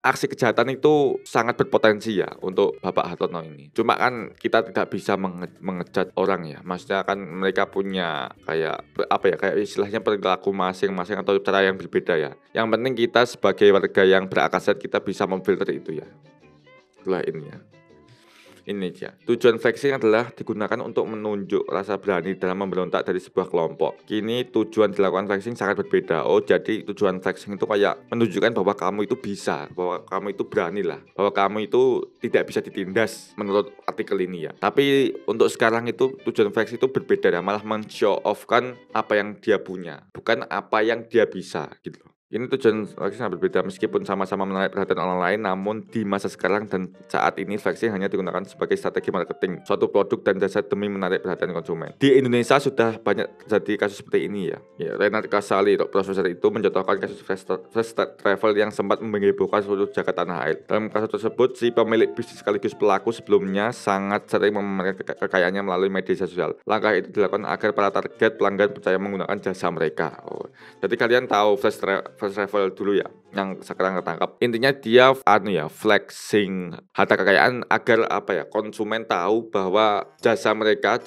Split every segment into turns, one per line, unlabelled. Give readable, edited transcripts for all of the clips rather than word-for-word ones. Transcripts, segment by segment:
aksi kejahatan itu sangat berpotensi ya untuk Bapak Hartono ini. Cuma kan kita tidak bisa mengejat orang ya. Maksudnya kan mereka punya kayak apa ya, kayak istilahnya perilaku masing-masing atau cara yang berbeda ya. Yang penting kita sebagai warga yang berakal sehat kita bisa memfilter itu ya. Itulah ini ya. Ini ya, tujuan flexing adalah digunakan untuk menunjuk rasa berani dalam memberontak dari sebuah kelompok. Kini tujuan dilakukan flexing sangat berbeda. Oh, jadi tujuan flexing itu kayak menunjukkan bahwa kamu itu bisa, bahwa kamu itu berani lah, bahwa kamu itu tidak bisa ditindas menurut artikel ini ya. Tapi untuk sekarang itu tujuan flexing itu berbeda ya, malah men-show off kan apa yang dia punya, bukan apa yang dia bisa gitu. Ini tujuan flexing sangat berbeda meskipun sama-sama menarik perhatian orang lain, namun di masa sekarang dan saat ini flexing hanya digunakan sebagai strategi marketing suatu produk dan jasa demi menarik perhatian konsumen. Di Indonesia sudah banyak terjadi kasus seperti ini ya. Renat Kasali, profesor itu mencontohkan kasus fast travel yang sempat menghebohkan seluruh jagat tanah air. Dalam kasus tersebut, si pemilik bisnis sekaligus pelaku sebelumnya sangat sering memamerkan kekayaannya melalui media sosial. Langkah itu dilakukan agar para target pelanggan percaya menggunakan jasa mereka. Jadi kalian tahu fast travel dulu ya, yang sekarang ketangkap. Intinya dia flexing harta kekayaan agar konsumen tahu bahwa jasa mereka,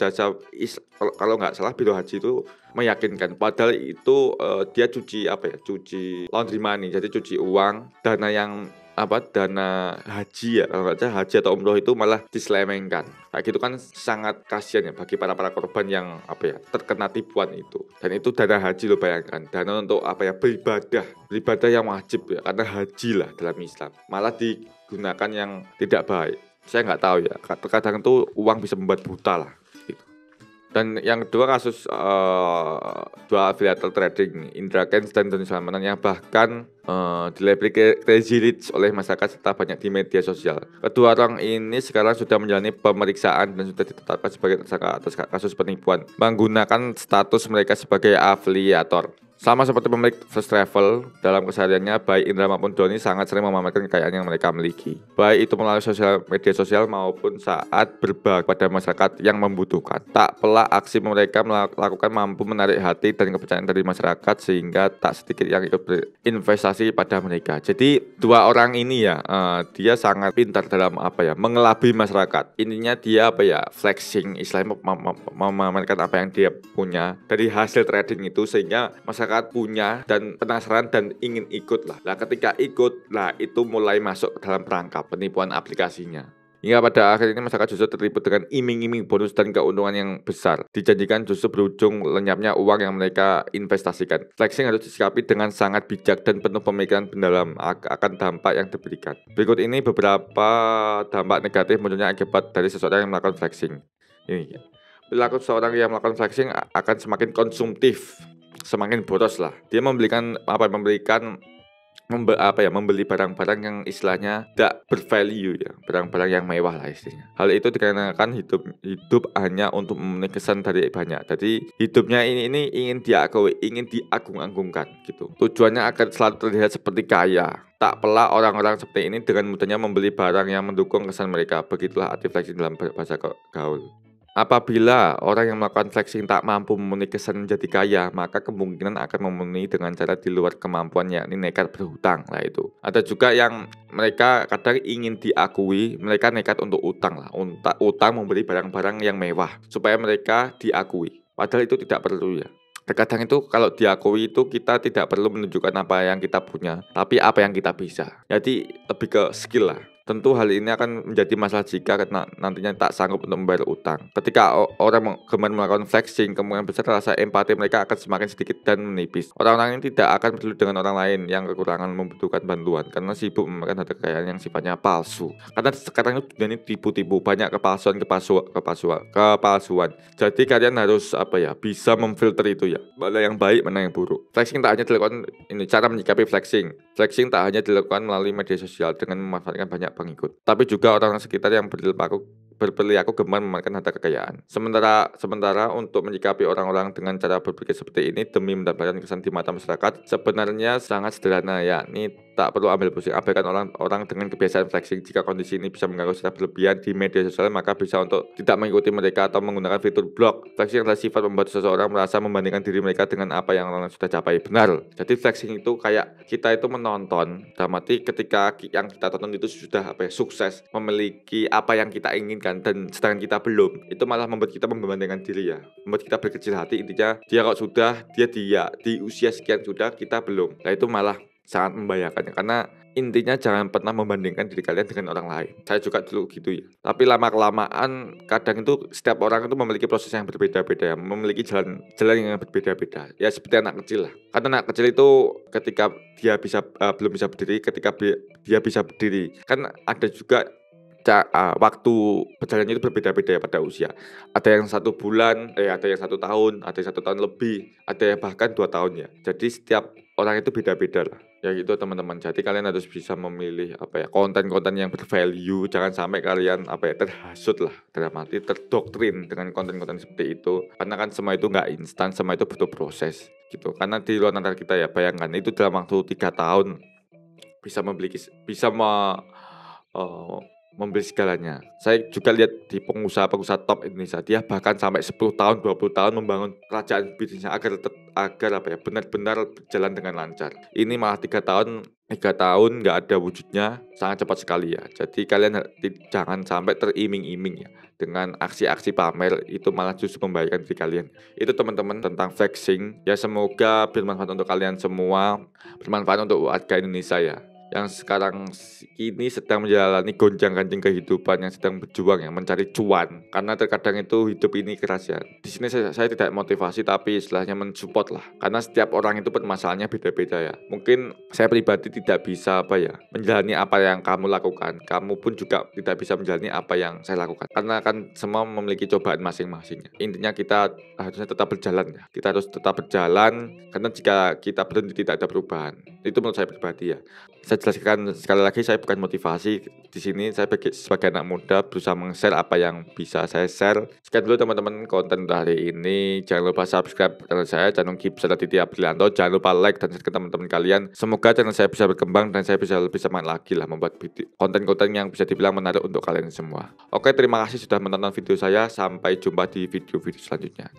kalau nggak salah biro haji itu meyakinkan. Padahal itu dia cuci laundry money, jadi cuci uang, dana haji ya, kalau nggak salah haji atau umroh itu malah diselewengkan. Kayak gitu kan sangat kasihan ya bagi para korban yang terkena tipuan itu. Dan itu dana haji lo bayangkan, dana untuk beribadah yang wajib ya, karena haji lah dalam Islam, malah digunakan yang tidak baik. Saya nggak tahu ya, kadang itu uang bisa membuat buta lah. Dan yang kedua kasus dua afiliator trading Indra Kents dan Doni Salmanan yang bahkan dilabeli crazy rich oleh masyarakat serta banyak di media sosial. Kedua orang ini sekarang sudah menjalani pemeriksaan dan sudah ditetapkan sebagai tersangka atas kasus penipuan menggunakan status mereka sebagai afiliator. Sama seperti pemilik First Travel, dalam kesehariannya baik Indra maupun Doni sangat sering memamerkan kekayaan yang mereka miliki, baik itu melalui media sosial maupun saat berbagi pada masyarakat yang membutuhkan. Tak pelak aksi mereka melakukan mampu menarik hati dan kepercayaan dari masyarakat sehingga tak sedikit yang ikut berinvestasi pada mereka. Jadi dua orang ini ya, dia sangat pintar dalam mengelabui masyarakat. Intinya dia flexing, istilahnya memamerkan apa yang dia punya dari hasil trading itu sehingga masyarakat punya dan penasaran dan ingin ikut lah. Ketika ikut itu mulai masuk ke dalam perangkap penipuan aplikasinya. Hingga pada akhirnya masyarakat justru tertipu dengan iming-iming bonus dan keuntungan yang besar. Dijanjikan justru berujung lenyapnya uang yang mereka investasikan. Flexing harus disikapi dengan sangat bijak dan penuh pemikiran mendalam akan dampak yang diberikan. Berikut ini beberapa dampak negatif munculnya akibat dari seseorang yang melakukan flexing. Ini perilaku seseorang yang melakukan flexing akan semakin konsumtif, semakin boros lah. Dia membeli barang-barang yang istilahnya tidak bervalue ya, barang-barang yang mewah lah istilahnya. Hal itu dikarenakan hidup hanya untuk memenuhi kesan dari banyak. Jadi hidupnya ini ingin diakui, ingin diagung-agungkan gitu. Tujuannya agar selalu terlihat seperti kaya. Tak pelak orang-orang seperti ini dengan mudahnya membeli barang yang mendukung kesan mereka. Begitulah arti flexing dalam bahasa gaul. Apabila orang yang melakukan flexing tak mampu memenuhi kesan menjadi kaya, maka kemungkinan akan memenuhi dengan cara di luar kemampuan, yakni nekat berhutang lah itu. Ada juga yang mereka kadang ingin diakui, mereka nekat untuk utang lah, utang membeli barang-barang yang mewah supaya mereka diakui. Padahal itu tidak perlu ya. Terkadang itu kalau diakui itu kita tidak perlu menunjukkan apa yang kita punya, tapi apa yang kita bisa. Jadi lebih ke skill lah. Tentu hal ini akan menjadi masalah jika nantinya tak sanggup untuk membayar utang. Ketika orang gemar melakukan flexing, kemungkinan besar rasa empati mereka akan semakin sedikit dan menipis. Orang-orang ini tidak akan peduli dengan orang lain yang kekurangan membutuhkan bantuan karena sibuk memamerkan harta kekayaan yang sifatnya palsu. Karena sekarang itu dunia ini tipu-tipu, banyak kepalsuan. Jadi kalian harus bisa memfilter itu ya, mana yang baik, mana yang buruk. Flexing tak hanya dilakukan cara menyikapi flexing. Flexing tak hanya dilakukan melalui media sosial dengan memanfaatkan banyak pengikut, tapi juga orang-orang sekitar yang berperilaku gemar memamerkan harta kekayaan. Sementara untuk menyikapi orang-orang dengan cara berpikir seperti ini demi mendapatkan kesan di mata masyarakat sebenarnya sangat sederhana, yakni tak perlu ambil pusing. Abaikan orang-orang dengan kebiasaan flexing. Jika kondisi ini bisa mengganggu secara berlebihan di media sosial, maka bisa untuk tidak mengikuti mereka atau menggunakan fitur blog. Flexing adalah sifat membuat seseorang merasa membandingkan diri mereka dengan apa yang orang sudah capai. Benar. Jadi flexing itu kayak kita itu menonton, dalam arti ketika yang kita tonton itu sudah sukses, memiliki apa yang kita inginkan dan sedangkan kita belum, itu malah membuat kita membandingkan diri ya, membuat kita berkecil hati. Intinya dia kok sudah, dia di usia sekian sudah, kita belum. Nah itu malah sangat membahayakan karena intinya jangan pernah membandingkan diri kalian dengan orang lain. Saya juga dulu gitu ya. Tapi lama-kelamaan kadang itu setiap orang itu memiliki proses yang berbeda-beda ya, memiliki jalan yang berbeda-beda. Ya seperti anak kecil lah. Karena anak kecil itu ketika dia belum bisa berdiri, ketika dia bisa berdiri, kan ada juga waktu berjalannya itu berbeda-beda ya pada usia. Ada yang 1 bulan, ada yang 1 tahun, ada yang 1 tahun lebih, ada yang bahkan 2 tahun ya. Jadi setiap orang itu beda-beda lah. Ya gitu teman-teman. Jadi kalian harus bisa memilih konten-konten yang bervalue. Jangan sampai kalian terhasut lah, dalam arti terdoktrin dengan konten-konten seperti itu. Karena kan semua itu nggak instan, semua itu butuh proses gitu. Karena di luar nalar kita ya, bayangkan itu dalam waktu 3 tahun membeli segalanya. Saya juga lihat di pengusaha-pengusaha top Indonesia, dia bahkan sampai 10 tahun, 20 tahun membangun kerajaan bisnisnya agar benar-benar berjalan dengan lancar. Ini malah 3 tahun nggak ada wujudnya, sangat cepat sekali ya. Jadi kalian jangan sampai teriming-iming ya dengan aksi-aksi pamer, itu malah justru membahayakan diri kalian. Itu teman-teman tentang flexing. Ya semoga bermanfaat untuk kalian semua, bermanfaat untuk warga Indonesia ya, yang sekarang ini sedang menjalani gonjang-ganjing kehidupan, yang sedang berjuang yang mencari cuan. Karena terkadang itu hidup ini keras ya. Di sini saya tidak motivasi, tapi istilahnya mensupport lah. Karena setiap orang itu permasalahannya beda-beda ya. Mungkin saya pribadi tidak bisa menjalani apa yang kamu lakukan. Kamu pun juga tidak bisa menjalani apa yang saya lakukan. Karena kan semua memiliki cobaan masing-masing ya. Intinya kita harusnya tetap berjalan ya. Kita harus tetap berjalan, karena jika kita berhenti tidak ada perubahan. Itu menurut saya pribadi ya. Saya jelaskan sekali lagi, saya bukan motivasi. Di sini saya sebagai anak muda berusaha meng-share apa yang bisa saya share. Sekian dulu teman-teman konten hari ini. Jangan lupa subscribe channel saya, channel Gibson Aditya Aprianto. Jangan lupa like dan share ke teman-teman kalian. Semoga channel saya bisa berkembang dan saya bisa lebih semangat lagi lah membuat konten-konten yang bisa dibilang menarik untuk kalian semua. Oke, terima kasih sudah menonton video saya. Sampai jumpa di video-video selanjutnya.